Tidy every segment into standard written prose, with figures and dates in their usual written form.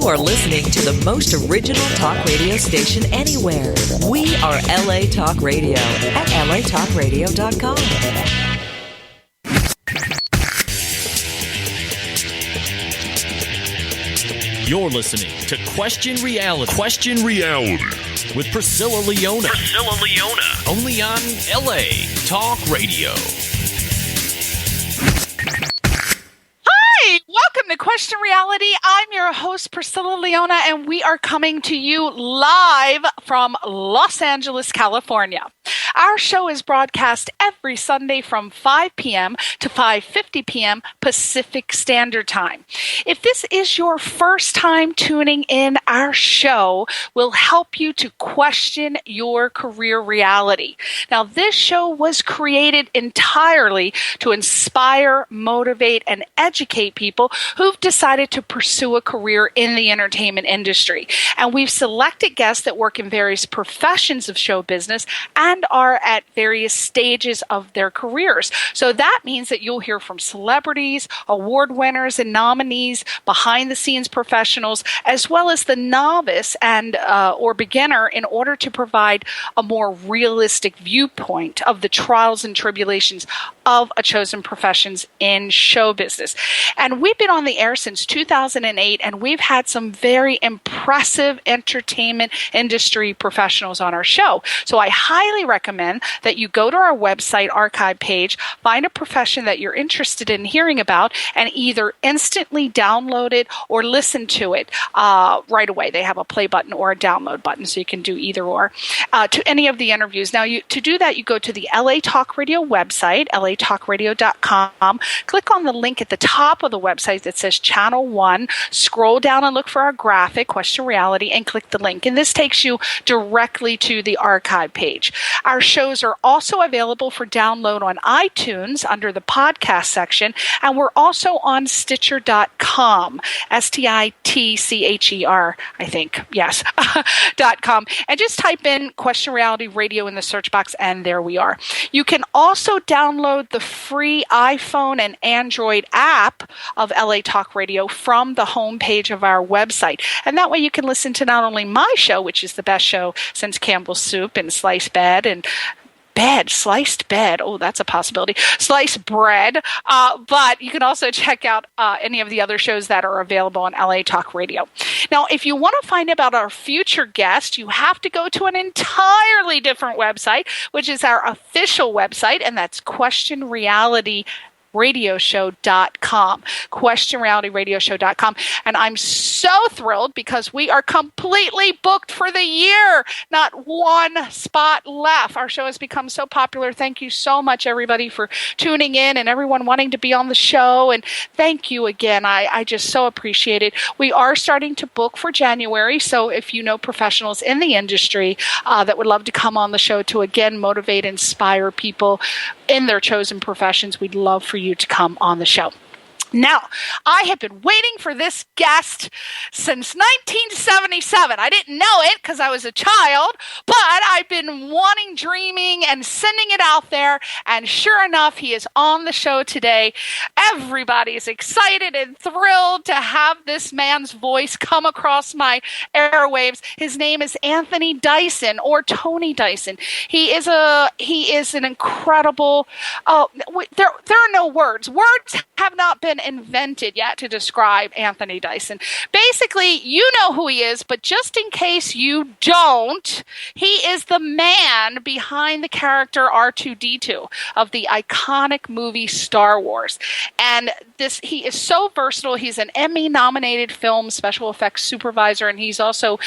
are listening to the most original talk radio station anywhere. We are LA Talk Radio at latalkradio.com. You're listening to Question Reality with Priscilla Leona. Only on LA Talk Radio. Hi, welcome to Question Reality. I'm your host, Priscilla Leona, and we are coming to you live from Los Angeles, California. Our show is broadcast every Sunday from 5 p.m. to 5:50 p.m. Pacific Standard Time. If this is your first time tuning in, our show will help you to question your career reality. Now, this show was created entirely to inspire, motivate, and educate people who've decided to pursue a career in the entertainment industry. And we've selected guests that work in various professions of show business and are at various stages of their careers. So that means that you'll hear from celebrities, award winners and nominees, behind the scenes professionals, as well as the novice and or beginner, in order to provide a more realistic viewpoint of the trials and tribulations of a chosen professions in show business. And we've been on the air since 2008, and we've had some very impressive entertainment industry professionals on our show. So I highly recommend that you go to our website archive page, find a profession that you're interested in hearing about, and either instantly download it or listen to it right away. They have a play button or a download button, so you can do either or to any of the interviews. Now, to do that, you go to the LA Talk Radio website, latalkradio.com. Click on the link at the top of the website that says Channel 1. Scroll down and look for our graphic, Question Reality, and click the link. And this takes you directly to the archive page. Our shows are also available for download on iTunes under the podcast section, and we're also on Stitcher.com, Stitcher, I think, yes, .com. And just type in Question Reality Radio in the search box, and there we are. You can also download the free iPhone and Android app of LA Talk Radio from the homepage of our website. And that way you can listen to not only my show, which is the best show since Campbell's Soup and Sliced Bread. Oh, that's a possibility. Sliced bread. But you can also check out any of the other shows that are available on LA Talk Radio. Now, if you want to find about our future guests, you have to go to an entirely different website, which is our official website, and that's Question Reality radioshow.com, questionrealityradioshow.com. And I'm so thrilled because we are completely booked for the year. Not one spot left. Our show has become so popular. Thank you so much, everybody, for tuning in and everyone wanting to be on the show. And thank you again. I just so appreciate it. We are starting to book for January. So if you know professionals in the industry that would love to come on the show to, again, motivate, inspire people in their chosen professions, we'd love for you to come on the show. Now, I have been waiting for this guest since 1977. I didn't know it because I was a child, but I've been wanting, dreaming, and sending it out there. And sure enough, he is on the show today. Everybody is excited and thrilled to have this man's voice come across my airwaves. His name is Anthony Dyson, or Tony Dyson. He is an incredible. There are no words. Words have not been invented yet to describe Anthony Dyson. Basically, you know who he is, but just in case you don't, he is the man behind the character R2-D2 of the iconic movie Star Wars. And he is so versatile. He's an Emmy-nominated film special effects supervisor, and he's also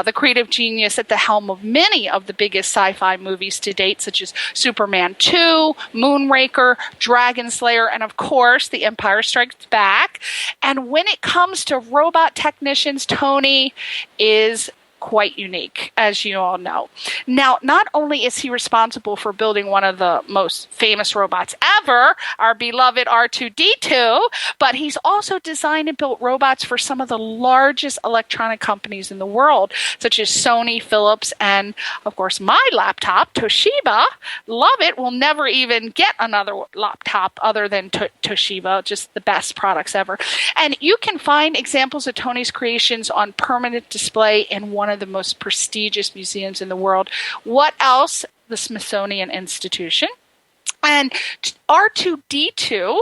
the creative genius at the helm of many of the biggest sci-fi movies to date, such as Superman 2, Moonraker, Dragon Slayer, and of course, The Empire Strikes Back. And when it comes to robot technicians, Tony is quite unique, as you all know. Now, not only is he responsible for building one of the most famous robots ever, our beloved R2-D2, but he's also designed and built robots for some of the largest electronic companies in the world, such as Sony, Philips, and, of course, my laptop, Toshiba. Love it. We'll never even get another laptop other than Toshiba, just the best products ever. And you can find examples of Tony's creations on permanent display in one of the most prestigious museums in the world. What else? The Smithsonian Institution. And R2-D2,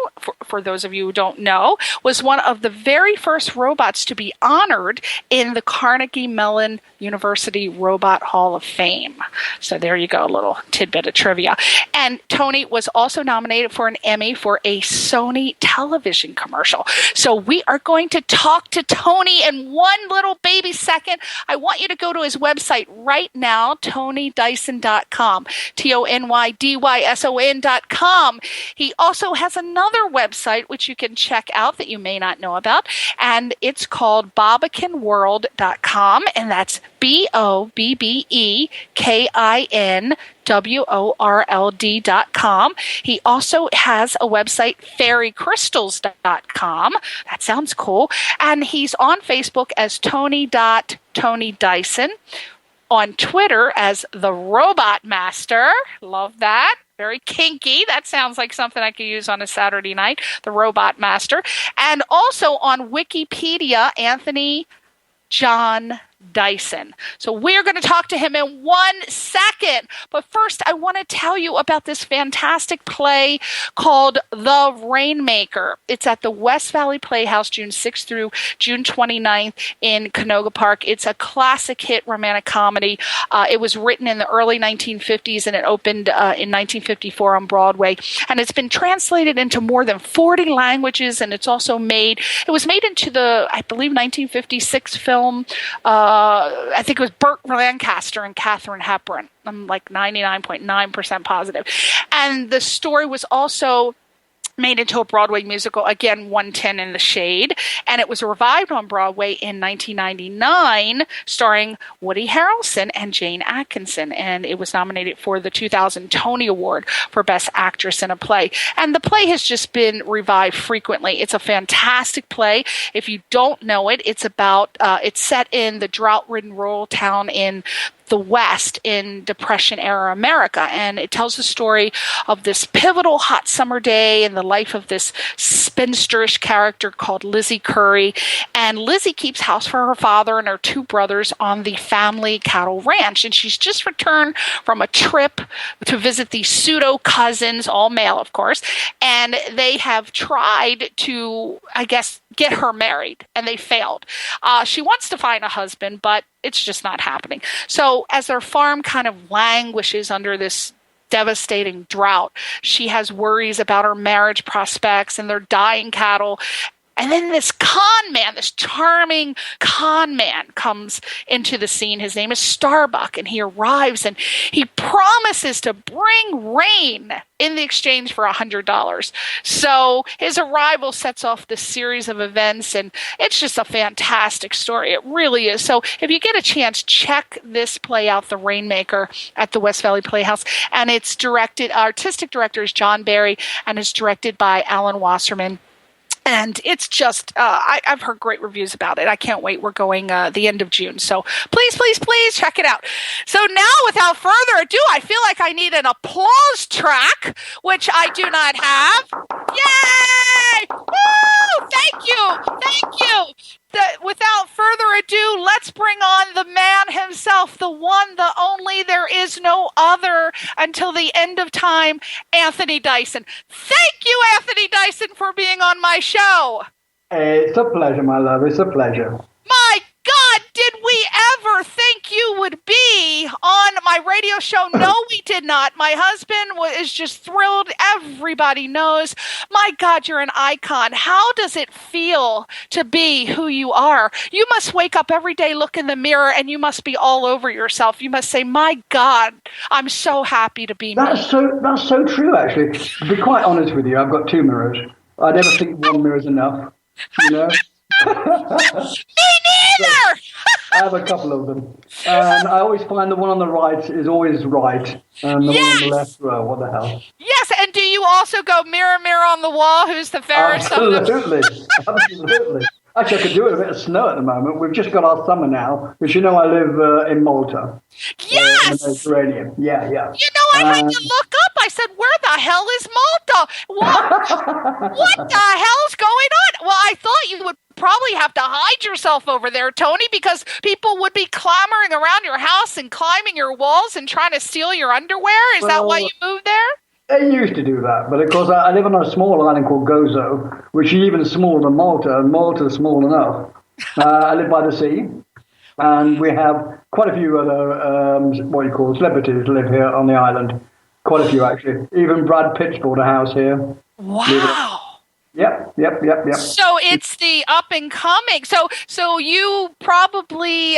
for those of you who don't know, was one of the very first robots to be honored in the Carnegie Mellon University Robot Hall of Fame. So there you go, a little tidbit of trivia. And Tony was also nominated for an Emmy for a Sony television commercial. So we are going to talk to Tony in one little baby second. I want you to go to his website right now, TonyDyson.com, TonyDyson.com. He also has another website which you can check out that you may not know about, and it's called bobbekinworld.com, and that's BOBBEKINWORLD.com. He also has a website, fairycrystals.com. That sounds cool. And he's on Facebook as Tony.TonyDyson, on Twitter as the Robot Master. Love that. Very kinky. That sounds like something I could use on a Saturday night, the Robot Master. And also on Wikipedia, Anthony John Dyson. So we're going to talk to him in 1 second. But first, I want to tell you about this fantastic play called The Rainmaker. It's at the West Valley Playhouse, June 6th through June 29th in Canoga Park. It's a classic hit romantic comedy. It was written in the early 1950s and it opened in 1954 on Broadway. And it's been translated into more than 40 languages, and it's also it was made into the, I believe, 1956 film. I think it was Burt Lancaster and Katharine Hepburn. I'm like 99.9% positive. And the story was also made into a Broadway musical, again, 110 in the Shade, and it was revived on Broadway in 1999, starring Woody Harrelson and Jane Atkinson, and it was nominated for the 2000 Tony Award for Best Actress in a Play. And the play has just been revived frequently. It's a fantastic play. If you don't know it, it's set in the drought-ridden rural town in the West in Depression-era America, and it tells the story of this pivotal hot summer day in the life of this spinsterish character called Lizzie Curry. And Lizzie keeps house for her father and her two brothers on the family cattle ranch, and she's just returned from a trip to visit these pseudo-cousins, all male, of course, and they have tried to, I guess, get her married, and they failed. She wants to find a husband, but it's just not happening. So as their farm kind of languishes under this devastating drought, she has worries about her marriage prospects and their dying cattle. And then this charming con man comes into the scene. His name is Starbuck, and he arrives and he promises to bring rain in the exchange for $100. So his arrival sets off this series of events, and it's just a fantastic story. It really is. So if you get a chance, check this play out, The Rainmaker, at the West Valley Playhouse. And it's artistic director is John Barry, and it's directed by Alan Wasserman. And it's just, I've heard great reviews about it. I can't wait. We're going the end of June. So please, please, please check it out. So now, without further ado, I feel like I need an applause track, which I do not have. Yay! Woo! Thank you. Thank you. Without further ado, let's bring on the man himself, the one, the only, there is no other until the end of time, Anthony Dyson. Thank you, Anthony Dyson, for being on my show. It's a pleasure, my love. It's a pleasure. My God, did we ever think you would be on my radio show? No, we did not. My husband is just thrilled. Everybody knows. My God, you're an icon. How does it feel to be who you are? You must wake up every day, look in the mirror, and you must be all over yourself. You must say, my God, I'm so happy to be me. That's so true, actually. To be quite honest with you, I've got two mirrors. I never think one mirror is enough, you know? Me neither! I have a couple of them. And I always find the one on the right is always right. And the one on the left, well, what the hell? Yes, and do you also go mirror, mirror on the wall? Who's the fairest of them? Absolutely. Actually, I could do with a bit of snow at the moment. We've just got our summer now, which I live in Malta. Yes! In the Mediterranean. Yeah. I had to look up. I said, where the hell is Malta? What the hell's going on? Well, I thought you would probably have to hide yourself over there, Tony, because people would be clamoring around your house and climbing your walls and trying to steal your underwear. Is that why you moved there? They used to do that, but of course I live on a small island called Gozo, which is even smaller than Malta, and Malta's small enough. I live by the sea, and we have quite a few other, celebrities live here on the island. Quite a few, actually. Even Brad Pitt's bought a house here. Wow. Yep. So it's the up and coming. So you probably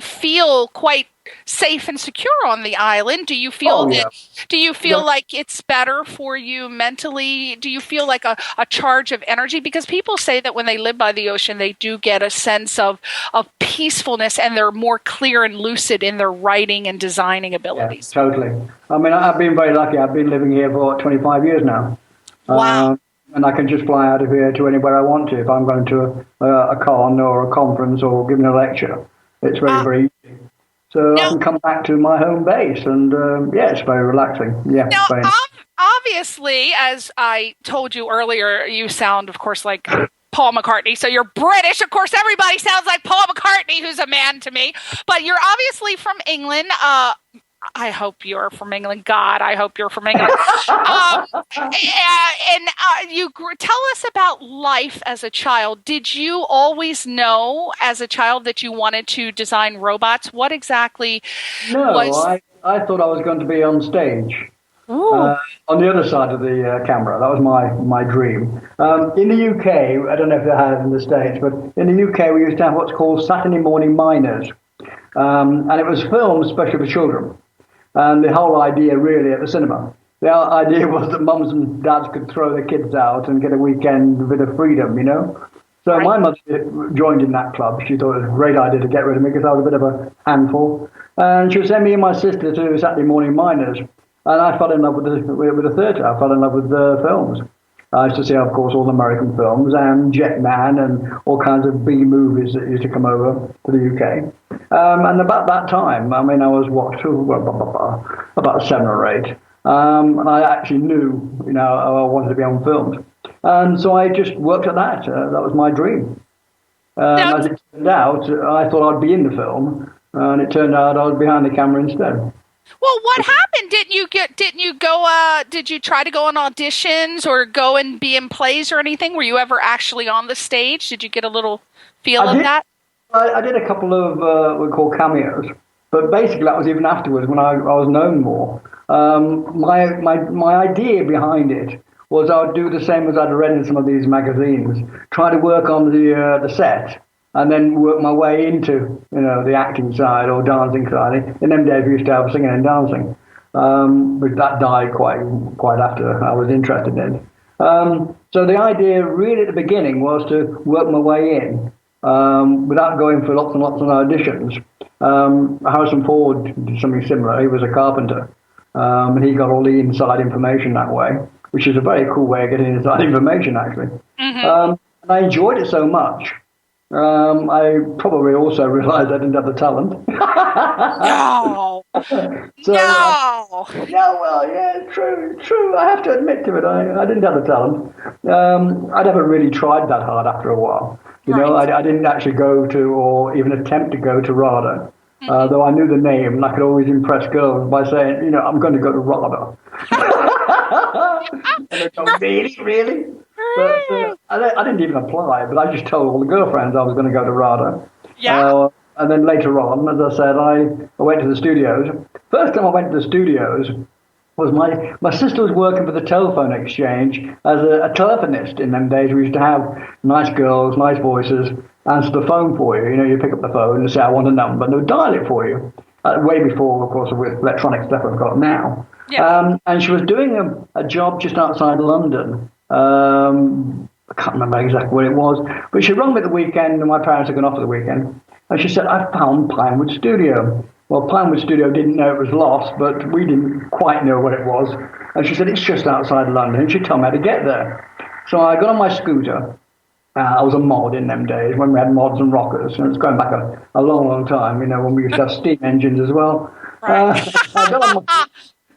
feel quite safe and secure on the island. Do you feel like it's better for you mentally? Do you feel like a charge of energy? Because people say that when they live by the ocean, they do get a sense of peacefulness, and they're more clear and lucid in their writing and designing abilities. Yeah, totally. I mean, I've been very lucky. I've been living here for 25 years now. Wow. And I can just fly out of here to anywhere I want to if I'm going to a con or a conference or giving a lecture. It's very, very easy. So I can come back to my home base, and it's very relaxing. Yeah. Now, obviously, as I told you earlier, you sound, of course, like Paul McCartney. So you're British. Of course, everybody sounds like Paul McCartney, who's a man to me. But you're obviously from England. I hope you're from England. God, I hope you're from England. You tell us about life as a child. Did you always know as a child that you wanted to design robots? What exactly was... I thought I was going to be on stage. On the other side of the camera. That was my dream. In the UK, I don't know if they had it in the States, but in the UK we used to have what's called Saturday Morning Miners. And it was filmed especially for children. And the whole idea really at the cinema. The idea was that mums and dads could throw their kids out and get a weekend, a bit of freedom, So my mother joined in that club. She thought it was a great idea to get rid of me because I was a bit of a handful. And she would send me and my sister to Saturday Morning Miners. And I fell in love with the theatre. I fell in love with the films. I used to see, of course, all the American films and Jetman and all kinds of B movies that used to come over to the UK. And about that time, I mean, I was, about 7 or 8. And I actually knew, I wanted to be on films. And so I just worked at that. That was my dream. As it turned out, I thought I'd be in the film. And it turned out I was behind the camera instead. Well, what happened? Did you try to go on auditions or go and be in plays or anything? Were you ever actually on the stage? Did you get a little feel of that? I did a couple of what we call cameos, but basically that was even afterwards when I was known more. My idea behind it was I would do the same as I'd read in some of these magazines, try to work on the set, and then work my way into, the acting side or dancing side. In them days, we used to have singing and dancing, but that died quite after I was interested in it. So the idea really at the beginning was to work my way in without going for lots and lots of auditions. Harrison Ford did something similar. He was a carpenter, and he got all the inside information that way, which is a very cool way of getting inside information, actually. Mm-hmm. And I enjoyed it so much. I probably also realized I didn't have the talent. No. True. I have to admit to it. I didn't have the talent. I never really tried that hard after a while. I didn't actually go to or even attempt to go to RADA. Mm-hmm. Though I knew the name and I could always impress girls by saying, I'm going to go to RADA. And they go, really? But I didn't even apply, but I just told all the girlfriends I was going to go to RADA. Yeah. And then later on, as I said, I went to the studios. First time I went to the studios was my sister was working for the telephone exchange as a telephonist in them days. We used to have nice girls, nice voices, answer the phone for you. You pick up the phone and say, I want a number, and they would dial it for you. Way before, of course, with electronic stuff I've got now. Yeah. And she was doing a job just outside London. I can't remember exactly what it was, but she rang me at the weekend, and my parents had gone off at the weekend. And she said, I found Pinewood Studio. Well, Pinewood Studio didn't know it was lost, but we didn't quite know what it was. And she said, it's just outside London. And she told me how to get there. So I got on my scooter. I was a mod in them days when we had mods and rockers. And it's going back a long, long time, when we used to have steam engines as well. Right.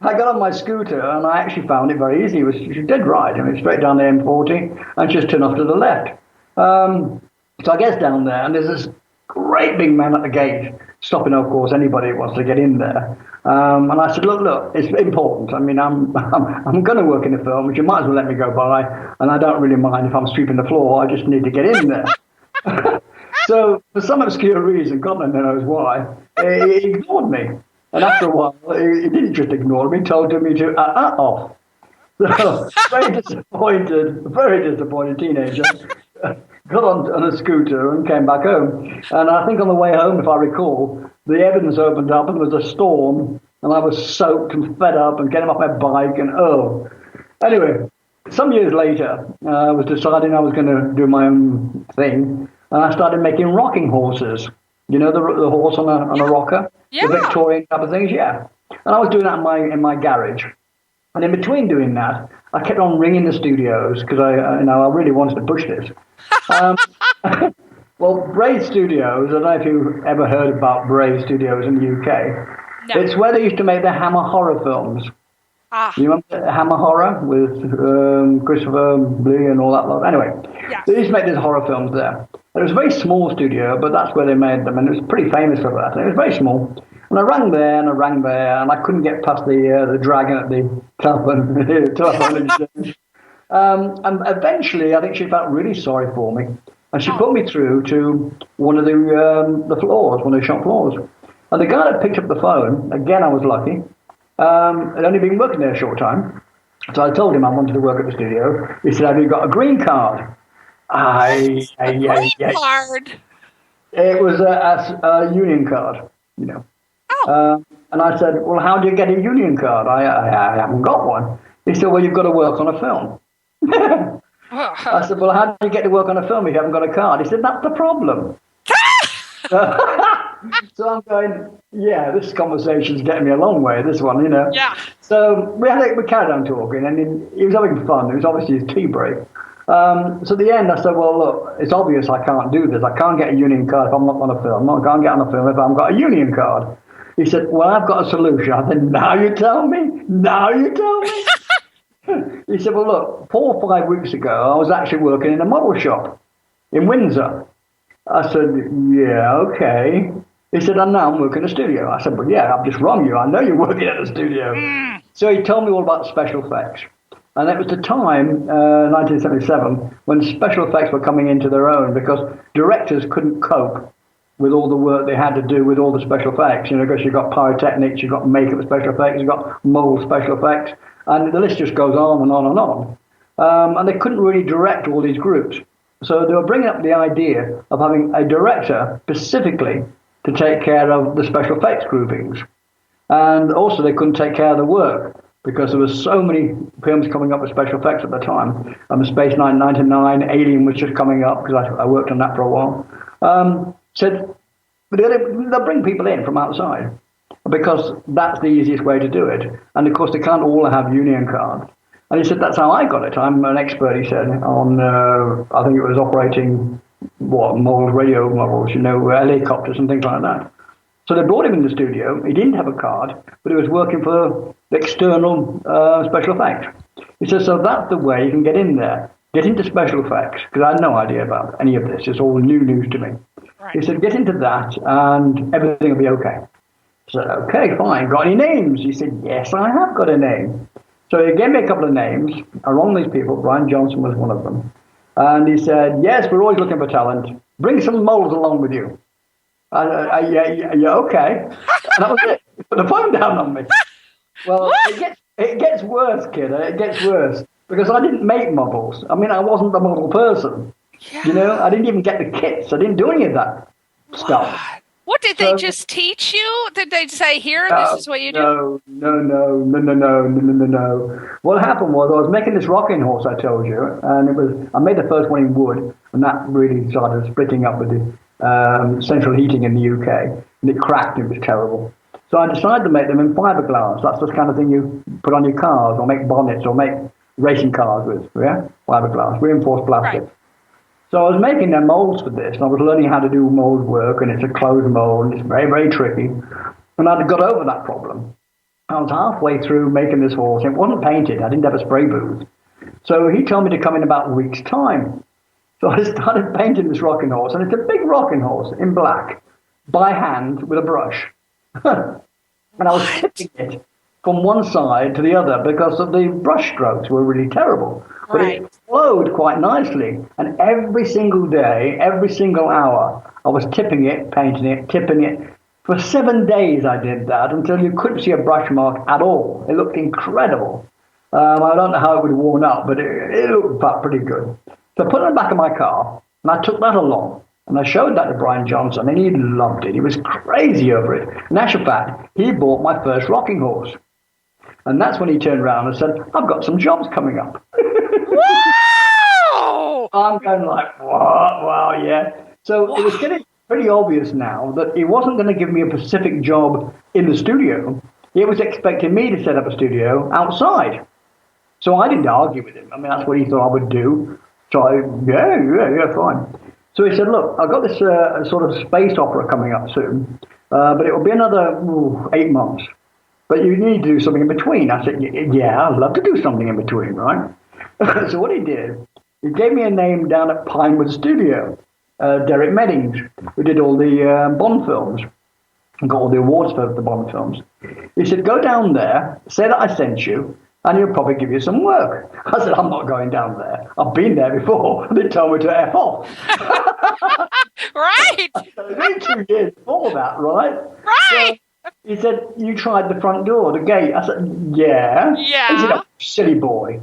I got on my scooter and I actually found it very easy. It was dead right. Straight down the M40 and just turn off to the left. So I get down there and there's this great big man at the gate stopping, of course, anybody who wants to get in there. And I said, look, it's important. I'm going to work in the film, but you might as well let me go by. And I don't really mind if I'm sweeping the floor. I just need to get in there. So for some obscure reason, God knows why, he ignored me. And after a while, he didn't just ignore me, he told me to off. So, very disappointed teenager. Got on a scooter and came back home. And I think on the way home, if I recall, the heavens opened up and there was a storm. And I was soaked and fed up and getting off my bike and Anyway, some years later, I was deciding I was going to do my own thing. And I started making rocking horses. The horse on a rocker? Yeah. The Victorian type of things, yeah. And I was doing that in my garage. And in between doing that, I kept on ringing the studios because I really wanted to push this. Well, Bray Studios, I don't know if you've ever heard about Bray Studios in the UK. No. It's where they used to make the Hammer horror films. You remember Hammer horror with Christopher Lee and all that lot? Anyway, yes. They used to make these horror films there. It was a very small studio, but that's where they made them, and it was pretty famous for that. And it was very small. And I rang there, and I couldn't get past the dragon at the telephone exchange. And eventually, I think she felt really sorry for me, and she put me through to one of the floors, one of the shop floors. And the guy that picked up the phone, again, I was lucky, had only been working there a short time. So I told him I wanted to work at the studio. He said, have you got a green card? Card. It was a union card, and I said, well, how do you get a union card? I haven't got one. He said, well, you've got to work on a film. I said, well, how do you get to work on a film if you haven't got a card? He said, that's the problem. So I'm going, yeah, this conversation's getting me a long way, this one, Yeah. So we carried on talking, and he was having fun. It was obviously his tea break. So at the end, I said, well, look, it's obvious I can't do this. I can't get a union card if I'm not on a film. I can't get on a film if I haven't got a union card. He said, well, I've got a solution. I said, now you tell me? He said, well, look, 4 or 5 weeks ago, I was actually working in a model shop in Windsor. I said, yeah, okay. He said, and now I'm working in a studio. I said, well, yeah, I've just wrong you. I know you're working at a studio. So he told me all about special effects. And it was the time, 1977, when special effects were coming into their own because directors couldn't cope with all the work they had to do with all the special effects. Because you've got pyrotechnics, you've got makeup special effects, you've got mold special effects, and the list just goes on and on and on. And they couldn't really direct all these groups. So they were bringing up the idea of having a director specifically to take care of the special effects groupings. And also they couldn't take care of the work because there were so many films coming up with special effects at the time. Space 999, Alien was just coming up because I worked on that for a while. Said they'll bring people in from outside because that's the easiest way to do it. And of course they can't all have union cards. And he said, that's how I got it. I'm an expert, he said, on, I think it was operating, models, radio models, helicopters and things like that. So they brought him in the studio. He didn't have a card, but he was working for the external special effects. He said, so that's the way you can get in there. Get into special effects, because I had no idea about any of this. It's all new news to me. Right. He said, get into that and everything will be okay. I said, okay, fine. Got any names? He said, yes, I have got a name. So he gave me a couple of names. I rang these people. Brian Johnson was one of them. And he said, yes, we're always looking for talent. Bring some moles along with you. Yeah, okay. And that was it. He put the phone down on me. Well, it gets worse, kid. It gets worse. Because I didn't make models. I mean, I wasn't the model person. Yeah. I didn't even get the kits. I didn't do any of that stuff. What, did they just teach you? Did they say, here, this is what you do? No. What happened was I was making this rocking horse, I told you, and I made the first one in wood, and that really started splitting up with central heating in the UK, and it cracked. It was terrible. So I decided to make them in fiberglass. That's the kind of thing you put on your cars, or make bonnets, or make racing cars with. Yeah, fiberglass, reinforced plastic. Right. So I was making their molds for this, and I was learning how to do mold work, and it's a closed mold, and it's very, very tricky. And I'd got over that problem. I was halfway through making this horse. It wasn't painted. I didn't have a spray booth. So he told me to come in about a week's time. So I started painting this rocking horse, and it's a big rocking horse in black, by hand with a brush. And I was tipping it from one side to the other because of the brush strokes were really terrible. But it flowed quite nicely. And every single day, every single hour, I was tipping it, painting it, tipping it. For 7 days I did that until you couldn't see a brush mark at all. It looked incredible. I don't know how it would have worn up, but it looked pretty good. So I put it in the back of my car, and I took that along. And I showed that to Brian Johnson, and he loved it. He was crazy over it. In actual fact, he bought my first rocking horse. And that's when he turned around and said, I've got some jobs coming up. Wow! I'm going like, what? Wow, yeah. So it was getting pretty obvious now that he wasn't going to give me a specific job in the studio. He was expecting me to set up a studio outside. So I didn't argue with him. I mean, that's what he thought I would do. So yeah, fine. So he said, look, I've got this sort of space opera coming up soon, but it will be another 8 months. But you need to do something in between. I said, yeah, I'd love to do something in between, right? So what he did, he gave me a name down at Pinewood Studio, Derek Meddings, who did all the Bond films and got all the awards for the Bond films. He said, go down there, say that I sent you, and he'll probably give you some work. I said, I'm not going down there. I've been there before. They told me to F off. Right. It was only 2 years before that, right? Right. So he said, you tried the front door, the gate. I said, yeah. Yeah. He said, oh, silly boy.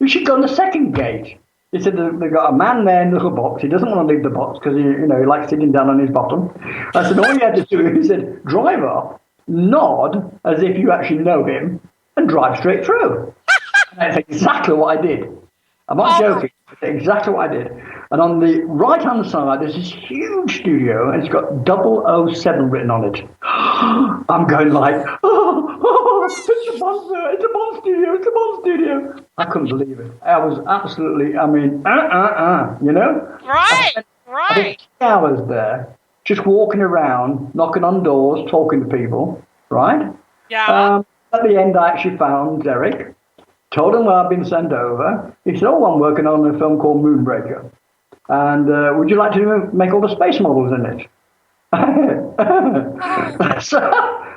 You should go on the second gate. He said, they've got a man there in the little box. He doesn't want to leave the box because he likes sitting down on his bottom. I said, all you had to do, he said, drive up, nod as if you actually know him, and drive straight through. And that's exactly what I did. I'm not joking. That's exactly what I did. And on the right-hand side, there's this huge studio, and it's got 007 written on it. I'm going like, it's a Bond, it's a Bond studio, it's a Bond studio. I couldn't believe it. I was absolutely, you know? Right, I spent 3 hours there, just walking around, knocking on doors, talking to people, right? Yeah. At the end, I actually found Derek, told him where I'd been sent over. He said, oh, I'm working on a film called Moonbreaker. And would you like to make all the space models in it? So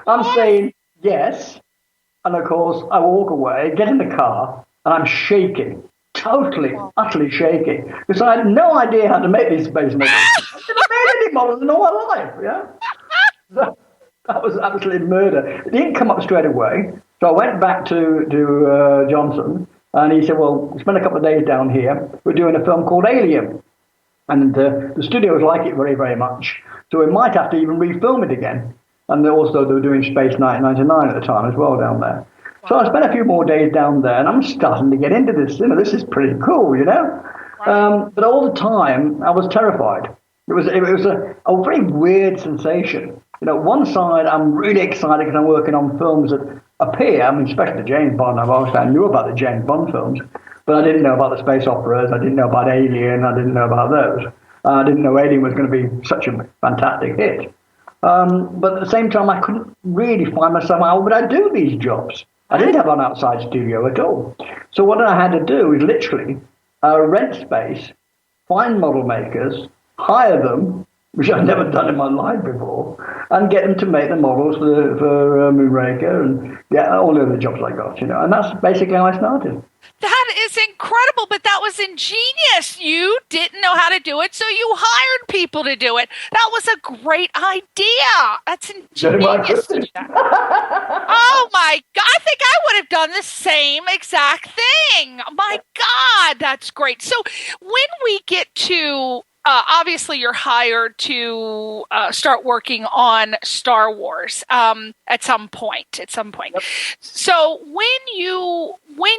I'm saying yes. And of course, I walk away, get in the car, and I'm shaking. Totally, utterly shaking. Because I had no idea how to make these space models. I never made any models in all my life, yeah? So, that was absolutely murder. It didn't come up straight away. So I went back to Johnson, and he said, well, spend a couple of days down here. We're doing a film called Alien. And the studios like it very, very much. So we might have to even refilm it again. And they were doing Space 1999 at the time as well down there. So I spent a few more days down there, and I'm starting to get into this. This is pretty cool, you know? But all the time, I was terrified. It was a very weird sensation. One side, I'm really excited because I'm working on films that appear, especially the James Bond. I knew about the James Bond films, but I didn't know about the space operas. I didn't know about Alien. I didn't know about those. I didn't know Alien was going to be such a fantastic hit. But at the same time, I couldn't really find myself, how would I do these jobs? I didn't have an outside studio at all. So what I had to do is literally rent space, find model makers, hire them, which I've never done in my life before, and get them to make the models for Moonraker and all the other jobs I got, And that's basically how I started. That is incredible, but that was ingenious. You didn't know how to do it, so you hired people to do it. That was a great idea. That's ingenious. Oh, my God. I think I would have done the same exact thing. My God, that's great. So when we get to obviously you're hired to start working on Star Wars at some point. Yep. So when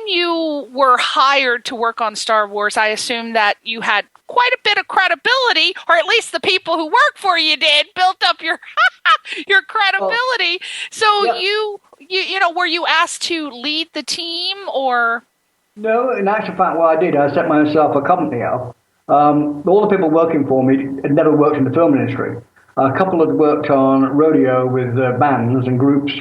you were hired to work on Star Wars, I assume that you had quite a bit of credibility, or at least the people who work for you did, built up your your credibility. So yeah. you know, were you asked to lead the team, or? No, in actual fact, what I did, I set myself a company up. All the people working for me had never worked in the film industry. A couple had worked on rodeo with bands and groups.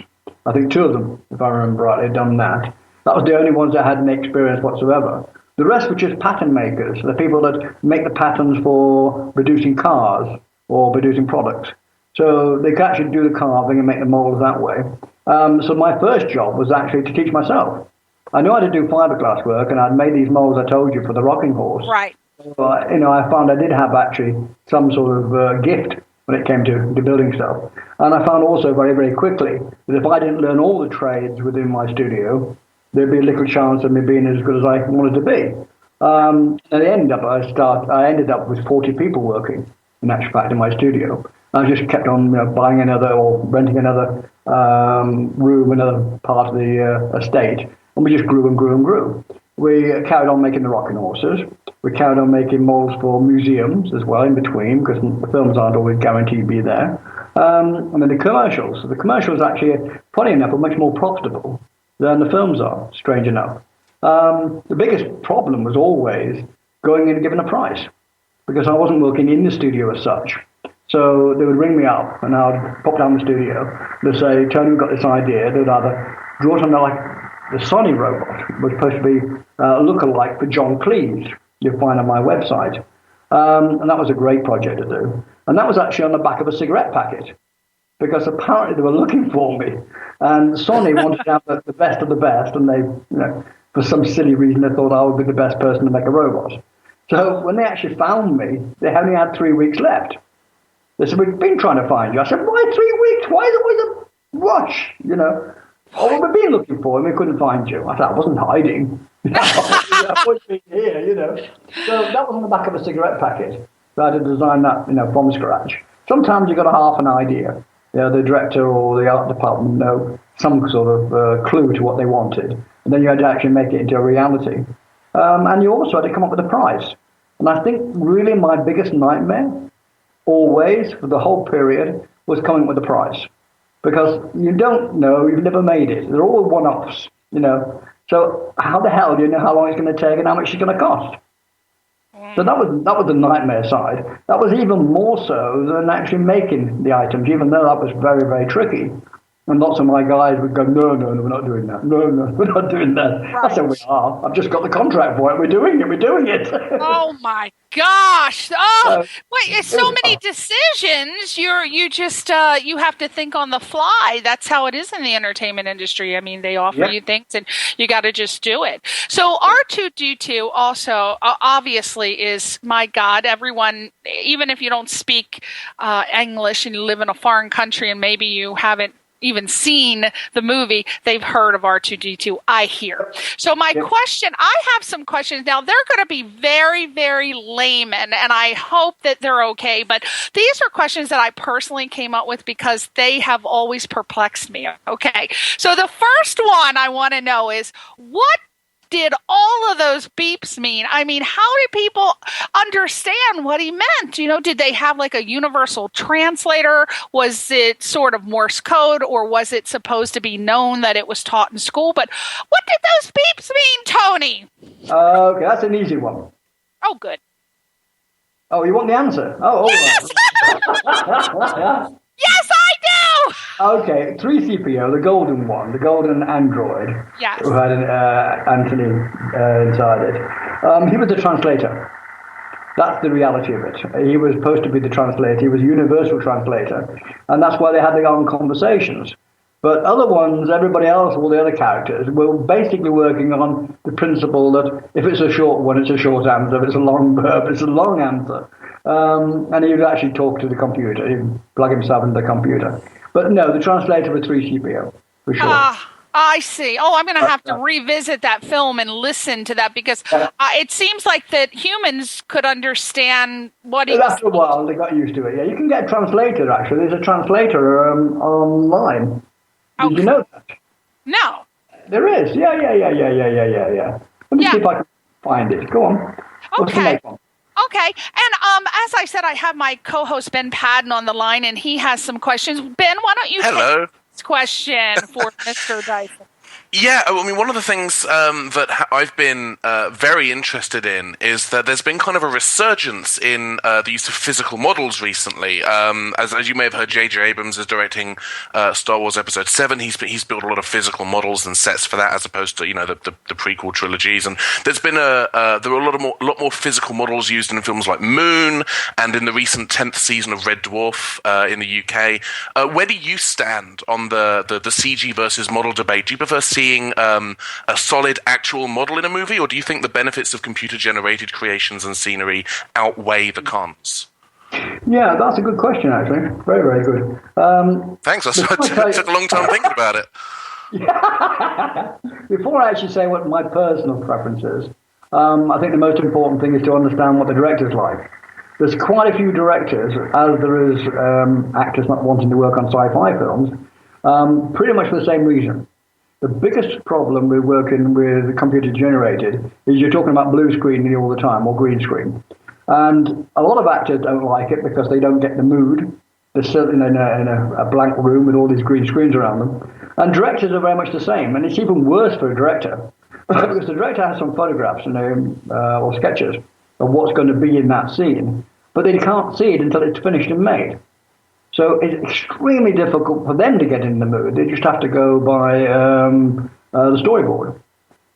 I think 2 of them, if I remember right, had done that. That was the only ones that had any experience whatsoever. The rest were just pattern makers, the people that make the patterns for producing cars or producing products. So they could actually do the carving and make the molds that way. So my first job was actually to teach myself. I knew how to do fiberglass work, and I'd made these molds I told you for the rocking horse. Right. So, you know, I found I did have actually some sort of gift when it came to building stuff. And I found also very, very quickly that if I didn't learn all the trades within my studio, there'd be a little chance of me being as good as I wanted to be. And I ended up with 40 people working, in actual fact, in my studio. I just kept on buying another or renting another room, another part of the estate. And we just grew and grew and grew. We carried on making the rocking horses. We carried on making molds for museums as well in between, because the films aren't always guaranteed to be there. And then the commercials. The commercials actually, funny enough, are much more profitable than the films are, strange enough. The biggest problem was always going in and giving a price, because I wasn't working in the studio as such. So they would ring me up, and I'd pop down the studio. They'd say, Tony, we've got this idea. They'd either draw something like the Sony robot, was supposed to be a look-alike for John Cleese, you'll find on my website. And that was a great project to do. And that was actually on the back of a cigarette packet, because apparently they were looking for me. And Sony wanted to have the best of the best, and they, for some silly reason, they thought I would be the best person to make a robot. So when they actually found me, they only had 3 weeks left. They said, we've been trying to find you. I said, why 3 weeks? Why is it always a rush, Oh, we've been looking for him. We couldn't find you. I thought I wasn't hiding. I wasn't being here, So that was on the back of a cigarette packet. So I had to design that, from scratch. Sometimes you got a half an idea. The director or the art department know some sort of clue to what they wanted. And then you had to actually make it into a reality. And you also had to come up with a price. And I think really my biggest nightmare, always, for the whole period, was coming up with a price. Because you don't know, you've never made it. They're all one-offs, So how the hell do you know how long it's going to take and how much it's going to cost? So that was the nightmare side. That was even more so than actually making the items, even though that was very, very tricky. And lots of my guys would go, no, we're not doing that. No, we're not doing that. Right. I said, we are. I've just got the contract for it. We're doing it. Oh, my gosh. Oh, wait, it's so many decisions. You have to think on the fly. That's how it is in the entertainment industry. I mean, they offer you things and you got to just do it. So R2-D2 also obviously is, my God, everyone, even if you don't speak English and you live in a foreign country and maybe you haven't even seen the movie, they've heard of R2-D2, I hear. So my question, I have some questions. Now, they're going to be very, very layman, and I hope that they're okay. But these are questions that I personally came up with because they have always perplexed me. Okay. So the first one I want to know is, what did all of those beeps mean? I mean, how did people understand what he meant? Did they have like a universal translator? Was it sort of Morse code, or was it supposed to be known that it was taught in school? But what did those beeps mean, Tony? Okay, that's an easy one. Oh, good. Oh, you want the answer? Oh, yes! Right. Yes, I do! Okay, 3CPO, the golden one, the golden android, who had an Anthony inside it. He was the translator. That's the reality of it. He was supposed to be the translator. He was a universal translator. And that's why they had their own conversations. But other ones, everybody else, all the other characters, were basically working on the principle that if it's a short one, it's a short answer. If it's a long verb, it's a long answer. And he would actually talk to the computer. He'd plug himself into the computer. But no, the translator was 3CPO, for sure. I see. Oh, I'm going to have to revisit that film and listen to that because it seems like that humans could understand what he was. After a while, they got used to it. Yeah, you can get a translator, actually. There's a translator online. Did you know that? No. There is. Yeah. Let me see if I can find it. Go on. Okay. Okay. And as I said, I have my co-host Ben Padden on the line, and he has some questions. Ben, why don't you take this question for Mr. Dyson? Yeah, I mean, one of the things that I've been very interested in is that there's been kind of a resurgence in the use of physical models recently. As you may have heard, J.J. Abrams is directing Star Wars Episode 7. He's built a lot of physical models and sets for that, as opposed to the prequel trilogies. And there's been there are a lot more physical models used in films like Moon and in the recent 10th season of Red Dwarf in the UK. Where do you stand on the CG versus model debate? Do you prefer seeing a solid actual model in a movie, or do you think the benefits of computer-generated creations and scenery outweigh the cons? Yeah, that's a good question, actually. Very, very good. Thanks. I took a long time thinking about it. Before I actually say what my personal preference is, I think the most important thing is to understand what the director's like. There's quite a few directors, as there is actors not wanting to work on sci-fi films, pretty much for the same reason. The biggest problem with working with computer-generated is you're talking about blue screen all the time, or green screen. And a lot of actors don't like it because they don't get the mood. They're sitting in a blank room with all these green screens around them. And directors are very much the same. And it's even worse for a director because the director has some photographs or sketches of what's going to be in that scene, but they can't see it until it's finished and made. So it's extremely difficult for them to get in the mood. They just have to go by the storyboard.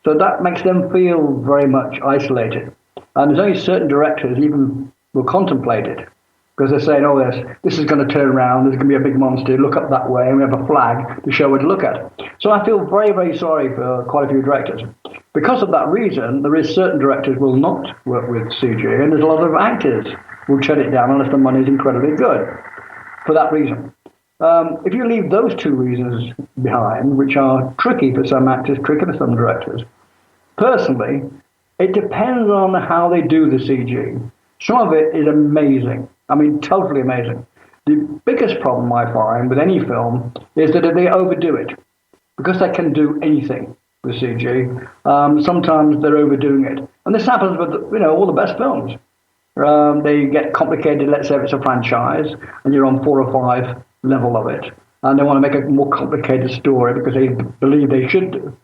So that makes them feel very much isolated. And there's only certain directors even will contemplate it because they're saying, oh, this is going to turn around, there's going to be a big monster, look up that way, and we have a flag to show where to look at. So I feel very, very sorry for quite a few directors. Because of that reason, there is certain directors will not work with CG, and there's a lot of actors who will shut it down unless the money is incredibly good. For that reason. If you leave those two reasons behind, which are tricky for some actors, tricky for some directors, personally, it depends on how they do the CG. Some of it is amazing. I mean, totally amazing. The biggest problem I find with any film is that if they overdo it, because they can do anything with CG, sometimes they're overdoing it. And this happens with all the best films. They get complicated, let's say if it's a franchise, and you're on 4 or 5 level of it, and they want to make a more complicated story because they believe they should do.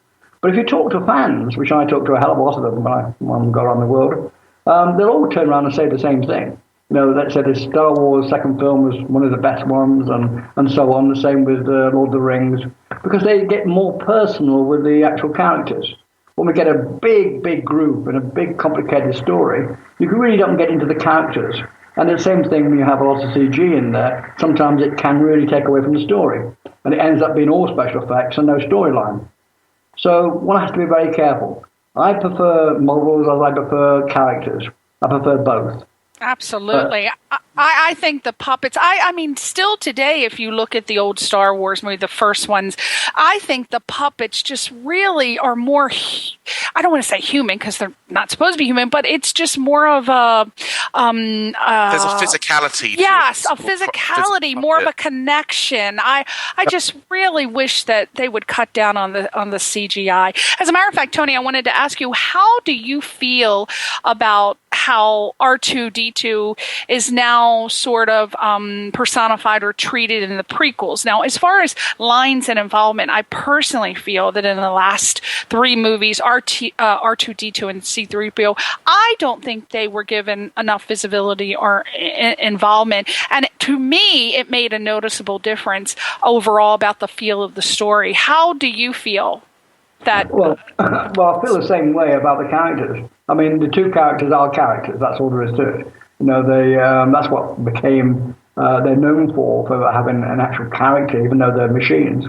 But if you talk to fans, which I talk to a hell of a lot of them when I go around the world, they'll all turn around and say the same thing. Let's say the Star Wars second film was one of the best ones, and so on. The same with Lord of the Rings, because they get more personal with the actual characters. When we get a big, big group and a big, complicated story, you really don't get into the characters. And the same thing when you have a lot of CG in there, sometimes it can really take away from the story. And it ends up being all special effects and no storyline. So one has to be very careful. I prefer models as I prefer characters. I prefer both. Absolutely. I think the puppets, I mean, still today, if you look at the old Star Wars movie, the first ones, I think the puppets just really are more, I don't want to say human because they're not supposed to be human, but it's just more of a... there's a physicality. Yes, a physicality, more of a connection. I just really wish that they would cut down on the CGI. As a matter of fact, Tony, I wanted to ask you, how do you feel about how R2-D2 is now sort of personified or treated in the prequels? Now, as far as lines and involvement, I personally feel that in the last 3 movies, R2-D2 and C-3PO, I don't think they were given enough visibility or involvement. And to me, it made a noticeable difference overall about the feel of the story. How do you feel? Well, I feel the same way about the characters. I mean, the 2 characters are characters. That's all there is to it. That's what became they're known for having an actual character, even though they're machines.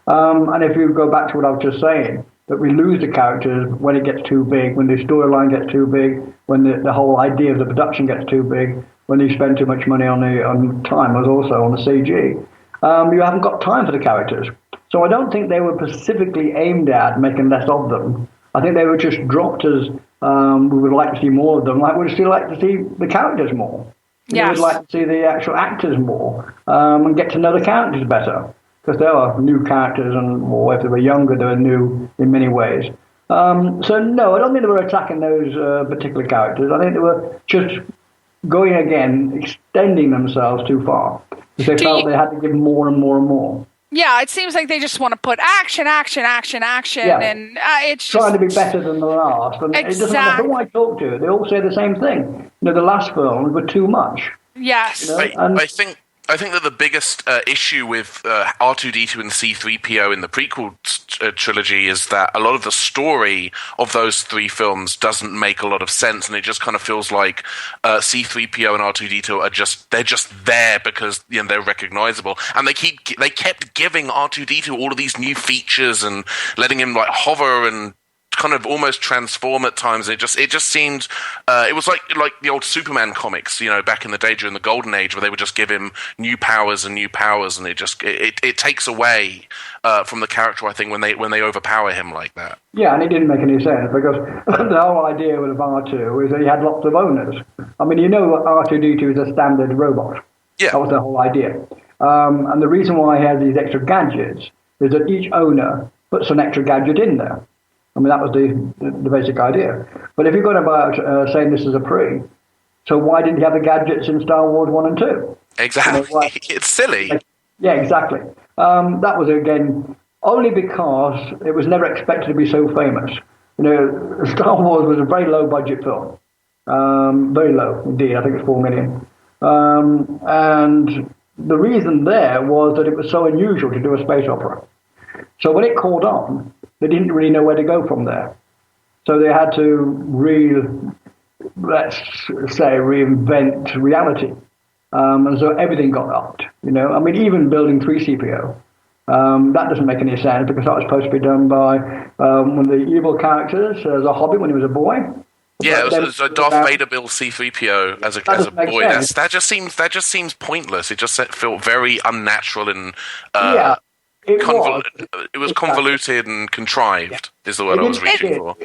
And if you go back to what I was just saying, that we lose the characters when it gets too big, when the storyline gets too big, when the whole idea of the production gets too big, when you spend too much money on time, as also on the CG. You haven't got time for the characters. So I don't think they were specifically aimed at making less of them. I think they were just dropped as we would like to see more of them, like we'd still like to see the characters more. Yes. We'd like to see the actual actors more and get to know the characters better. Because there are new characters, or if they were younger, they were new in many ways. So no, I don't think they were attacking those particular characters. I think they were just going again, extending themselves too far. Because they felt they had to give more and more and more. Yeah, it seems like they just want to put action, yeah. and it's just trying to be better than the last. And exactly. It doesn't matter who I talk to; they all say the same thing. The last films were too much. Yes, I think that the biggest issue with R2-D2 and C-3PO in the prequel trilogy is that a lot of the story of those three films doesn't make a lot of sense, and it just kind of feels like C-3PO and R2-D2 are just there because they're recognizable, and they kept giving R2-D2 all of these new features and letting him like hover and kind of almost transform at times. It just seemed it was like the old Superman comics, back in the day during the Golden Age, where they would just give him new powers, and it takes away from the character, I think, when they overpower him like that. Yeah, and it didn't make any sense because the whole idea with R2 is that he had lots of owners. I mean, R2-D2 is a standard robot. Yeah, that was the whole idea. And the reason why he has these extra gadgets is that each owner puts an extra gadget in there. I mean, that was the basic idea. But if you're going about saying this is a pre, so why didn't you have the gadgets in Star Wars 1 and 2? Exactly. It's silly. Yeah, exactly. That was, again, only because it was never expected to be so famous. Star Wars was a very low-budget film. Very low, indeed. I think it's $4 million. And the reason there was that it was so unusual to do a space opera. So when it caught on, they didn't really know where to go from there. So they had to reinvent reality. And so everything got upped. I mean, even building 3CPO, that doesn't make any sense because that was supposed to be done by one of the evil characters as a hobbit when he was a boy. Yeah, it was Darth Vader built C-3PO as a boy. That just seems pointless. It just felt very unnatural and It was convoluted and contrived, is the word I was reaching for.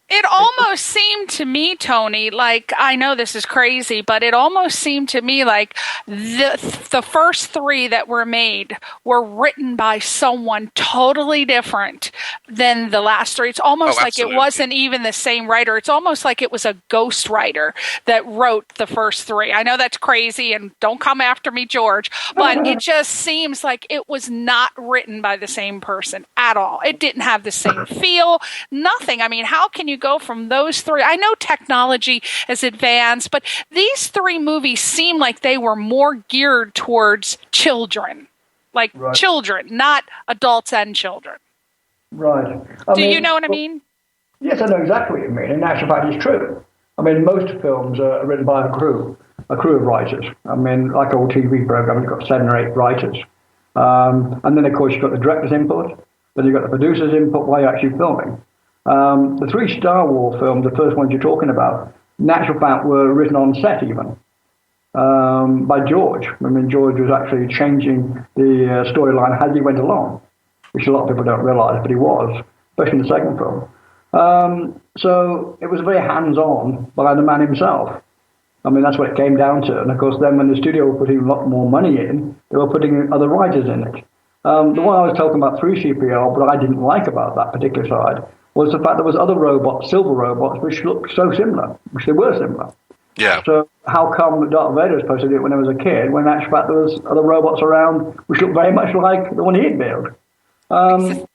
It almost seemed to me, Tony, like, I know this is crazy, but it almost seemed to me like the first three that were made were written by someone totally different than the last three. It's almost like it wasn't even the same writer. It's almost like it was a ghost writer that wrote the first three. I know that's crazy, and don't come after me, George, but it just seems like it was not written by the same person at all. It didn't have the same feel, nothing. I mean, how can you go from those three? I know technology is advanced, but these three movies seem like they were more geared towards children, children, not adults and children. Right. Do you know what I mean? Yes, I know exactly what you mean. In actual fact, it's true. I mean, most films are written by a crew of writers. I mean, like an old TV program, you've got 7 or 8 writers. And then, of course, you've got the director's input, then you've got the producer's input while you're actually filming. The 3 Star Wars films, the first ones you're talking about, in actual fact, were written on set even by George. I mean, George was actually changing the storyline as he went along, which a lot of people don't realise, but he was, especially in the second film. So it was very hands-on by the man himself. I mean, that's what it came down to. And, of course, then when the studio were putting a lot more money in, they were putting other writers in it. The one I was talking about, 3CPO, but I didn't like about that particular side, was the fact there was other robots, silver robots, which looked so similar, which they were similar. Yeah. So how come Darth Vader was supposed to do it when he was a kid, when in actual fact there was other robots around which looked very much like the one he'd built?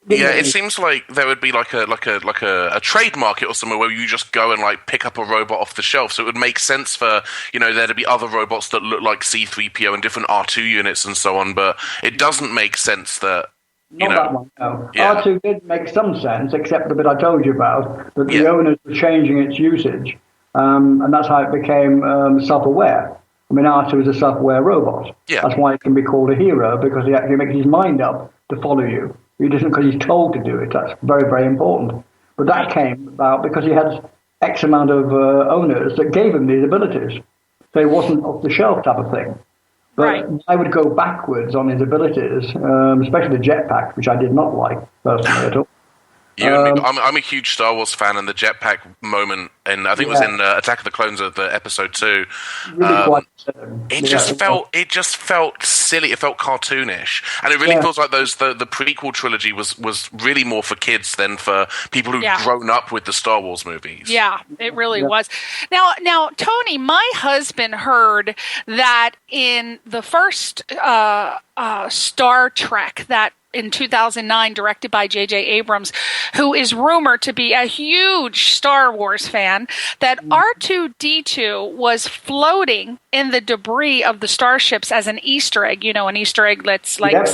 It seems like there would be like a trade market or somewhere where you just go and like pick up a robot off the shelf. So it would make sense for there to be other robots that look like C-3PO and different R2 units and so on. But it doesn't make sense that. That one, no. Yeah. R2 did make some sense, except the bit I told you about, that the owners were changing its usage, and that's how it became self-aware. I mean, R2 is a self-aware robot. Yeah. That's why it can be called a hero, because he actually makes his mind up to follow you. He doesn't because he's told to do it. That's very, very important. But that came about because he had X amount of owners that gave him these abilities. So it wasn't off-the-shelf type of thing. But Right. I would go backwards on his abilities, especially the jetpack, which I did not like personally at all. I'm a huge Star Wars fan, and the jetpack moment, and I think it was in Attack of the Clones, the episode 2. Really quite. It just felt silly. It felt cartoonish, and it really feels like the prequel trilogy was really more for kids than for people who've grown up with the Star Wars movies. Yeah, it really was. Now, Tony, my husband heard that in the first Star Trek, that in 2009, directed by J.J. Abrams, who is rumored to be a huge Star Wars fan, that R2-D2 was floating in the debris of the starships as an Easter egg. You know, an Easter egg that's like and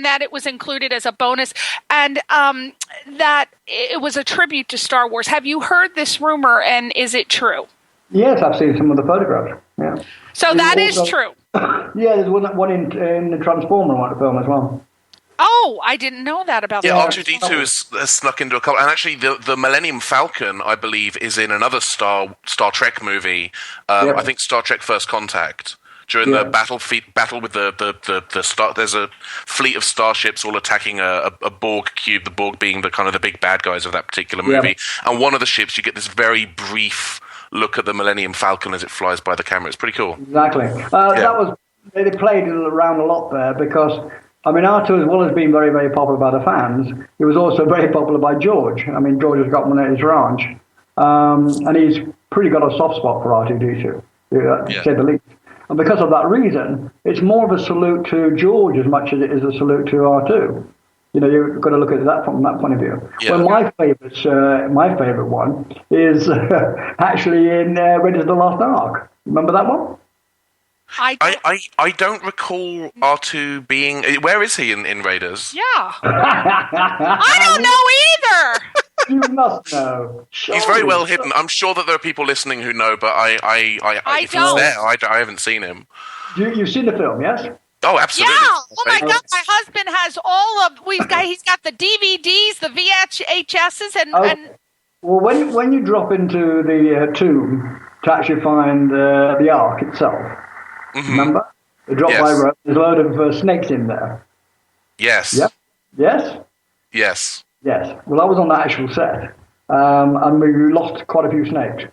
that it was included as a bonus, and that it was a tribute to Star Wars. Have you heard this rumor, and is it true? Yes, I've seen some of the photographs. Yeah. So that is true. Yeah, there's one in the Transformer film as well. Oh, I didn't know that about that. Yeah, R2-D2 has snuck into a couple, and actually the Millennium Falcon, I believe, is in another Star Trek movie. I think Star Trek: First Contact. During the battle with the star, there's a fleet of starships all attacking a Borg cube. The Borg being the kind of the big bad guys of that particular movie. And one of the ships, you get this very brief look at the Millennium Falcon as it flies by the camera. It's pretty cool. Exactly. They played around a lot there because, I mean, R2, as well as being very, very popular by the fans, he was also very popular by George. I mean, George has got one at his ranch, and he's pretty got a soft spot for R2-D2, to say the least. And because of that reason, it's more of a salute to George as much as it is a salute to R2. You know, you've got to look at that from that point of view. Yeah. Well, my favorite one is actually in Raiders of the Lost Ark. Remember that one? I don't recall R2 being. Where is he in Raiders? Yeah, I don't know either. You must know. He's very well hidden. I'm sure that there are people listening who know, but if he's there, I haven't seen him. You've seen the film, yes? Oh, absolutely. Yeah. Oh my God, my husband has all of. He's got the DVDs, the VHSs, and. Well, when you drop into the tomb to actually find the Ark itself, remember? You drop by rope. There's a load of snakes in there. Yes. Yep. Yes. Yes. Yes. Well, I was on that actual set, and we lost quite a few snakes.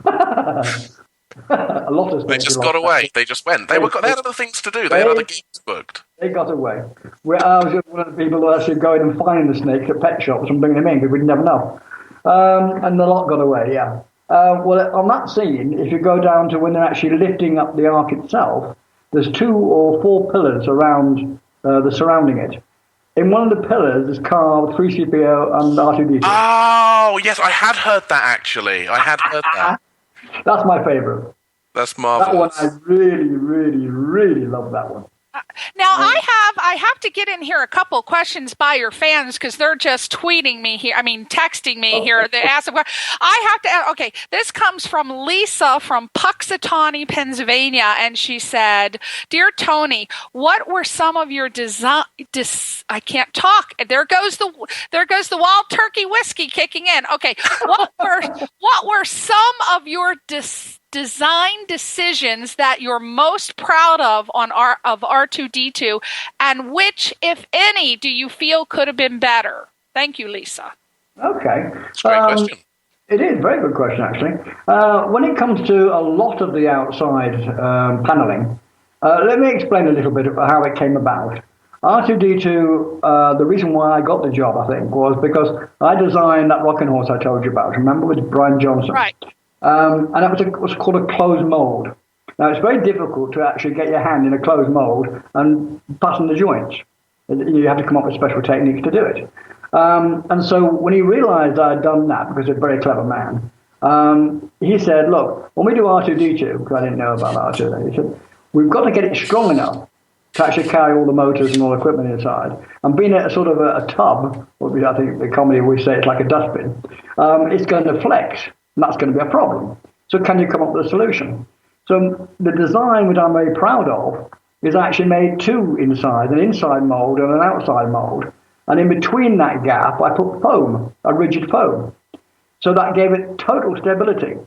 A lot of snakes. They just got away. They just went. They had other things to do. They had other gigs booked. They got away. I was one of the people who actually going and finding the snakes at pet shops and bringing them in because we'd never know. And the lot got away, yeah. Well, on that scene, if you go down to when they're actually lifting up the Ark itself, there's 2 or 4 pillars around surrounding it. In one of the pillars is carved 3CPO and R2-D2. Oh, yes, I had heard that, actually. I had heard that. That's my favourite. That's marvellous. That one, I really, really, really love that one. Now, I have to get in here a couple of questions by your fans because they're just tweeting me here. I mean, texting me here. They ask, I have to. Okay, this comes from Lisa from Puxatawney, Pennsylvania, and she said, "Dear Tony, what were some of your I can't talk. There goes the wild turkey whiskey kicking in. Okay, what were some of your design decisions that you're most proud of of R2-D2, and which, if any, do you feel could have been better? Thank you, Lisa." Okay. It's a great question. It is a very good question, actually. When it comes to a lot of the outside paneling, let me explain a little bit about how it came about. R2-D2, the reason why I got the job, I think, was because I designed that rocking horse I told you about. Remember, with Brian Johnson? Right. And that was called a closed mold. Now, it's very difficult to actually get your hand in a closed mold and fasten the joints. You have to come up with special techniques to do it. And so when he realized I had done that, because he's a very clever man, he said, look, when we do R2-D2, because I didn't know about R2, he said, we've got to get it strong enough to actually carry all the motors and all the equipment inside. And being a sort of a tub, or I think the comedy we say it's like a dustbin, it's going to flex. And that's going to be a problem. So can you come up with a solution? So the design, which I'm very proud of, is actually made 2 inside, an inside mold and an outside mold. And in between that gap, I put foam, a rigid foam. So that gave it total stability,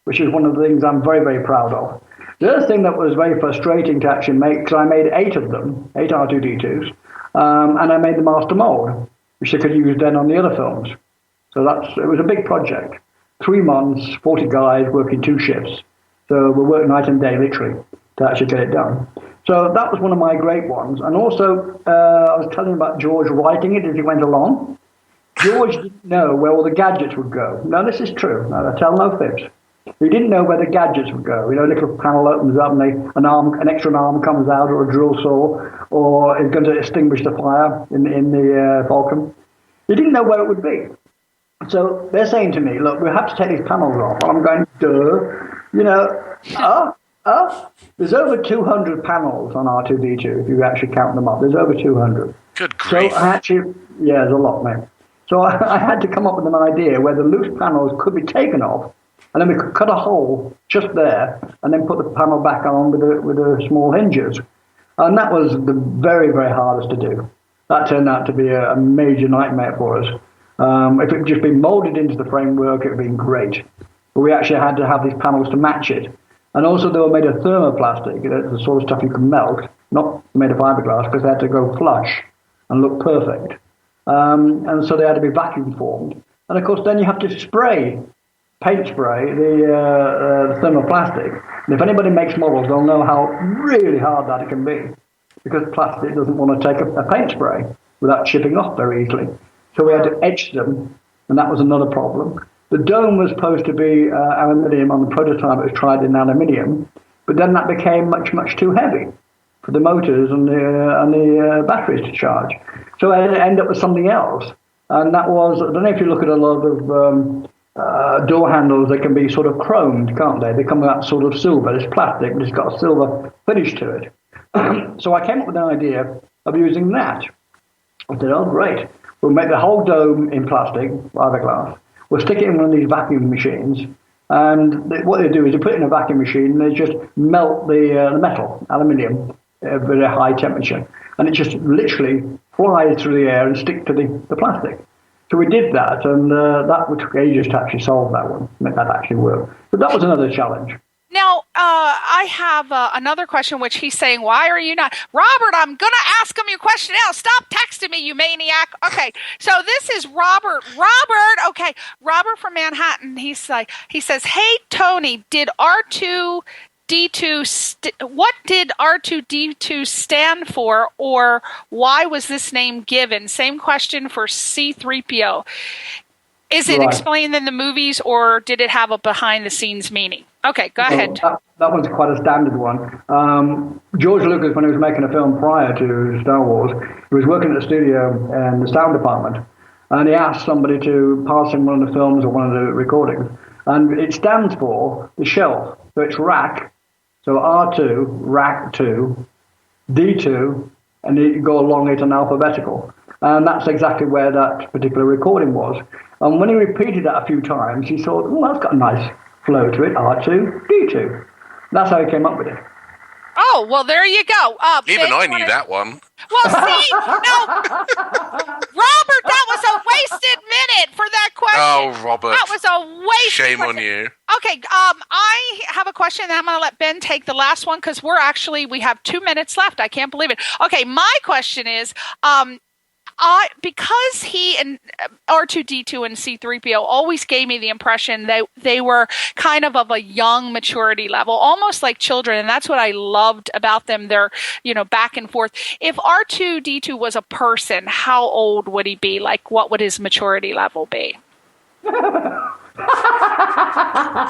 which is one of the things I'm very, very proud of. The other thing that was very frustrating to actually make, because I made 8 of them, 8 R2-D2s, and I made the master mold, which they could use then on the other films. So it was a big project. 3 months, 40 guys working 2 shifts. So we worked night and day, literally, to actually get it done. So that was one of my great ones. And also, I was telling you about George writing it as he went along. George didn't know where all the gadgets would go. Now, this is true. Now, I tell no fibs. He didn't know where the gadgets would go. A little panel opens up and an extra arm comes out, or a drill saw, or it's going to extinguish the fire in the Falcon. He didn't know where it would be. So they're saying to me, look, we have to take these panels off. And I'm going, there's over 200 panels on R2-D2 if you actually count them up. There's over 200. Good grief. So there's a lot, mate. So I had to come up with an idea where the loose panels could be taken off, and then we could cut a hole just there, and then put the panel back on with the small hinges. And that was the very, very hardest to do. That turned out to be a major nightmare for us. If it had just been molded into the framework, it would have been great. But we actually had to have these panels to match it. And also they were made of thermoplastic, the sort of stuff you can melt, not made of fiberglass, because they had to go flush and look perfect. And so they had to be vacuum formed. And of course then you have to paint spray the thermoplastic. And if anybody makes models, they'll know how really hard that it can be, because plastic doesn't want to take a paint spray without chipping off very easily. So we had to etch them, and that was another problem. The dome was supposed to be aluminium. On the prototype, it was tried in aluminium, but then that became much, much too heavy for the motors and the batteries to charge. So I ended up with something else, and that was, I don't know if you look at a lot of door handles, they can be sort of chromed, can't they? They come out sort of silver. It's plastic, but it's got a silver finish to it. So I came up with an idea of using that. I said, oh, great. We'll make the whole dome in plastic, fiberglass. We'll stick it in one of these vacuum machines. And what they do is they put it in a vacuum machine and they just melt the metal, aluminium, at a very high temperature. And it just literally flies through the air and stick to the plastic. So we did that, and that took ages to actually solve that one, make that actually work. But that was another challenge. Now, I have another question, which he's saying, why are you not? Robert, I'm going to ask him your question now. Stop texting me, you maniac. Okay, so this is Robert. Okay, Robert from Manhattan. He says, hey, Tony, did what did R2-D2 stand for, or why was this name given? Same question for C-3PO. Is it explained in the movies, or did it have a behind-the-scenes meaning? Okay, go ahead. That one's quite a standard one. George Lucas, when he was making a film prior to Star Wars, he was working at the studio in the sound department, and he asked somebody to pass him one of the films or one of the recordings, and it stands for the shelf. So it's rack, so R2, rack 2, D2, and you go along it in alphabetical. And that's exactly where that particular recording was. And when he repeated that a few times, he thought, well, that's got a nice flow to it, R2, D2. That's how he came up with it. Oh, well, there you go. Even I knew that one. Well, see, no, Robert, that was a wasted minute for that question. Oh, Robert. That was a wasted Shame question. on you. Okay, I have a question, and I'm going to let Ben take the last one, because we have 2 minutes left. I can't believe it. Okay, my question is, because he and R2-D2 and C-3PO always gave me the impression that they were kind of a young maturity level, almost like children, and that's what I loved about them. They're, back and forth. If R2-D2 was a person, how old would he be? Like, what would his maturity level be? Oh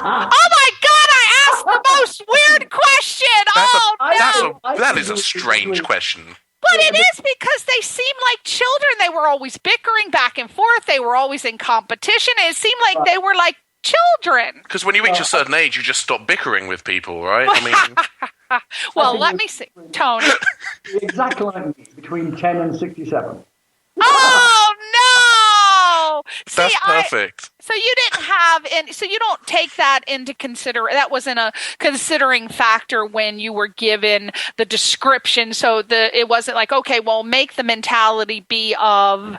my God, I asked the most weird question! That is a strange question. But it is, because they seem like children. They were always bickering back and forth. They were always in competition. It seemed like they were like children. Because when you reach a certain age, you just stop bickering with people, right? I mean, well, let me see. Tony. Exactly like me, between 10 and 67. Oh, no! That's perfect. So you didn't have, so you don't take that into consideration. That wasn't a considering factor when you were given the description. So it wasn't like, okay, well, make the mentality be of.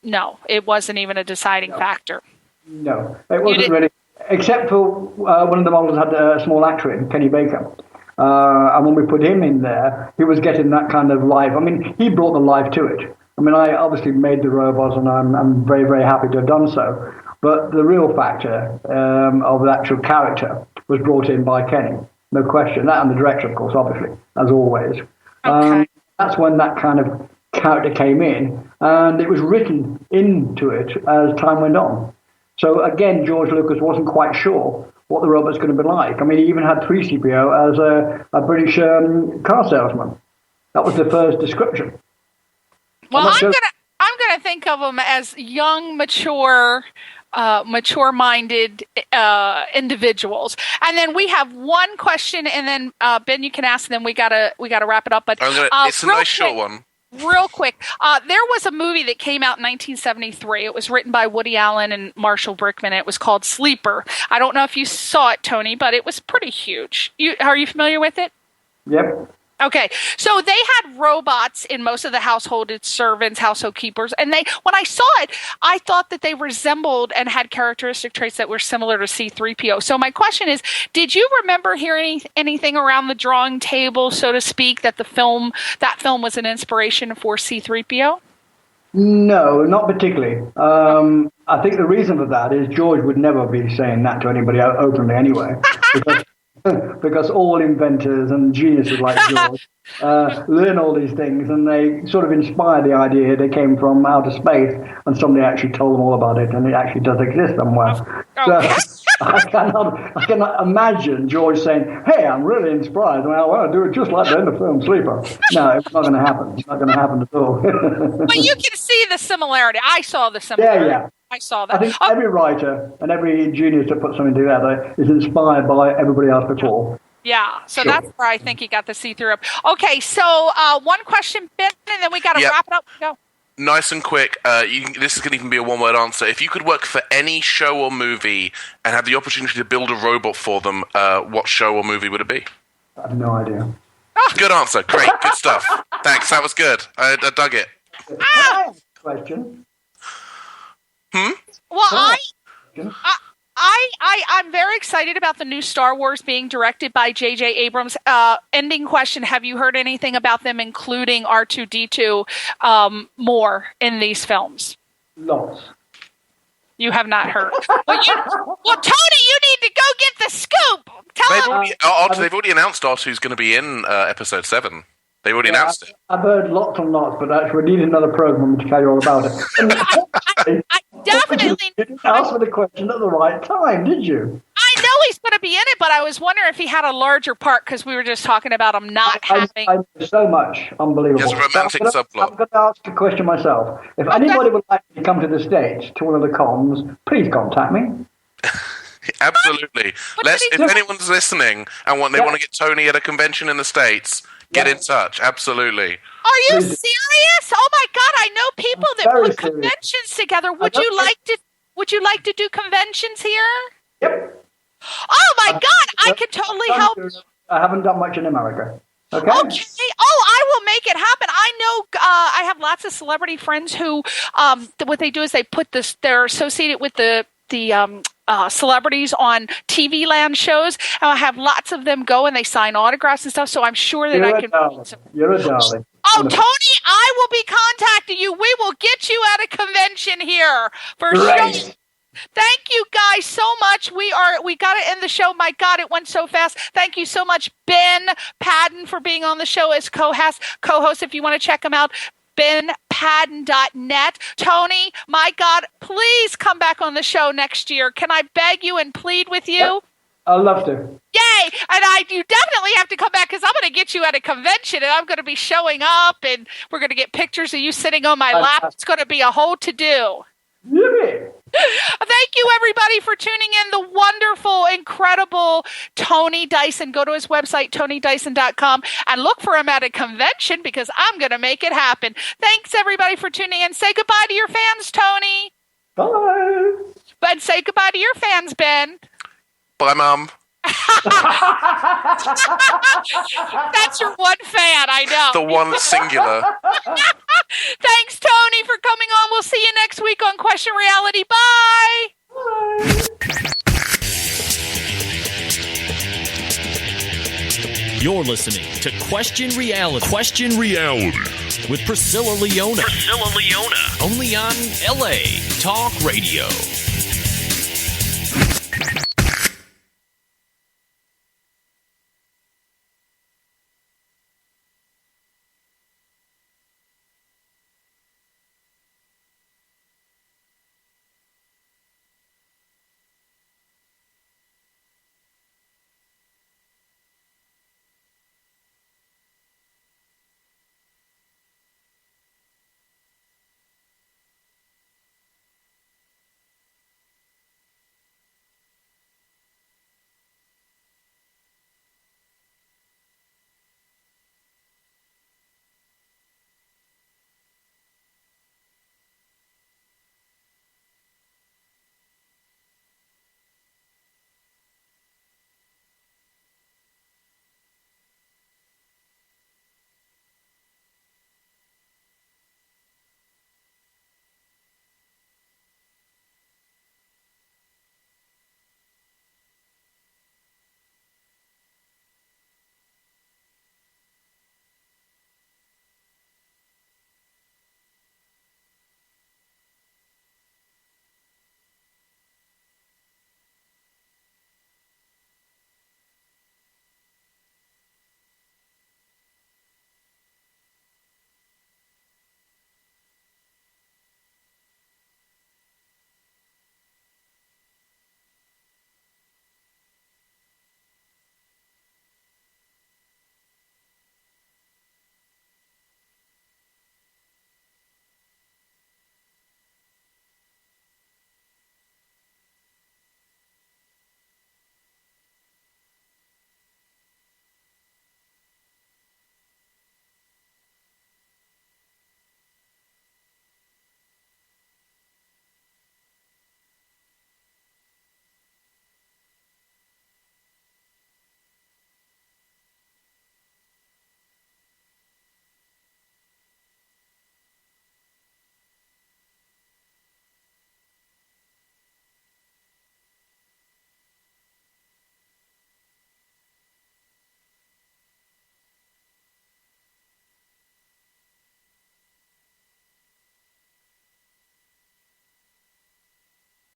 No, it wasn't even a deciding factor. No, it wasn't really. except for one of the models had a small actor in, Kenny Baker. And when we put him in there, he was getting that kind of life. I mean, he brought the life to it. I mean, I obviously made the robots, and I'm very, very happy to have done so. But the real factor of the actual character was brought in by Kenny, no question. That and the director, of course, obviously, as always. Okay. That's when that kind of character came in, and it was written into it as time went on. So again, George Lucas wasn't quite sure what the robot's going to be like. I mean, he even had 3CPO as a British car salesman. That was the first description. Well, I'm gonna think of them as young, mature-minded individuals. And then we have one question, and then Ben, you can ask. And then we gotta wrap it up. But it's a nice short one. Real quick, there was a movie that came out in 1973. It was written by Woody Allen and Marshall Brickman. It was called Sleeper. I don't know if you saw it, Tony, but it was pretty huge. Are you familiar with it? Yep. Okay, so they had robots in most of the household servants, household keepers, and when I saw it, I thought that they resembled and had characteristic traits that were similar to C-3PO. So my question is, did you remember hearing anything around the drawing table, so to speak, that that film was an inspiration for C-3PO? No, not particularly. I think the reason for that is George would never be saying that to anybody openly anyway. Because all inventors and geniuses like George learn all these things, and they sort of inspire the idea. They came from outer space, and somebody actually told them all about it, and it actually does exist somewhere. Okay. So I cannot imagine George saying, "Hey, I'm really inspired, and I want to do it just like that in the film Sleeper." No, it's not going to happen. It's not going to happen at all. But you can see the similarity. I saw the similarity. Yeah. I saw that. I think every writer and every genius that puts something together is inspired by everybody else before. Yeah, so Sure. that's where I think you got the see-through up. Okay, so one question, Ben, and then we got to wrap it up. Go. Nice and quick. This can even be a one-word answer. If you could work for any show or movie and have the opportunity to build a robot for them, what show or movie would it be? I have no idea. Good answer. Great. Good stuff. Thanks. That was good. I dug it. Question. Well, I'm very excited about the new Star Wars being directed by J.J. Abrams. Ending question, have you heard anything about them including R2-D2 more in these films? Lots. You have not heard. Well, Tony, you need to go get the scoop. They've already announced R2's going to be in Episode 7. They already announced it. I've heard lots and lots, but actually we need another program to tell you all about it. I definitely... You didn't ask me the question at the right time, did you? I know he's going to be in it, but I was wondering if he had a larger part, because we were just talking about him not having... I so much. Unbelievable. There's a romantic subplot. I'm going to ask a question myself. If anybody would like to come to the States to one of the cons, please contact me. Absolutely. If anyone's listening and they want to get Tony at a convention in the States... Get in touch, absolutely. Are you serious? Oh my God! I know people that put conventions together. Would you like to do conventions here? Yep. Oh my God! I can totally help. I haven't done much in America. Okay. Oh, I will make it happen. I know. I have lots of celebrity friends who, what they do is they put this. They're associated with the celebrities on TV land shows, and I have lots of them go and they sign autographs and stuff. So I'm sure that I can. You're a darling. Oh, Tony, I will be contacting you. We will get you at a convention here for sure. Thank you guys so much. We got to end the show. My God, it went so fast. Thank you so much, Ben Padden, for being on the show as co-host. If you want to check him out, benpadden.net. Tony, my God, please come back on the show next year. Can I beg you and plead with you? Yep. I'd love to. Yay! And you definitely have to come back, because I'm going to get you at a convention, and I'm going to be showing up, and we're going to get pictures of you sitting on my lap. It's going to be a whole to-do. Yeah. Thank you, everybody, for tuning in. The wonderful, incredible Tony Dyson. Go to his website, TonyDyson.com, and look for him at a convention, because I'm going to make it happen. Thanks, everybody, for tuning in. Say goodbye to your fans, Tony. Bye. Ben, say goodbye to your fans, Ben. Bye, Mom. That's your one fan, I know. The one singular. Thanks, Tony, for coming on. We'll see you next week on Question Reality. Bye. Bye. You're listening to Question Reality. Question Reality with Priscilla Leona. Only on LA Talk Radio.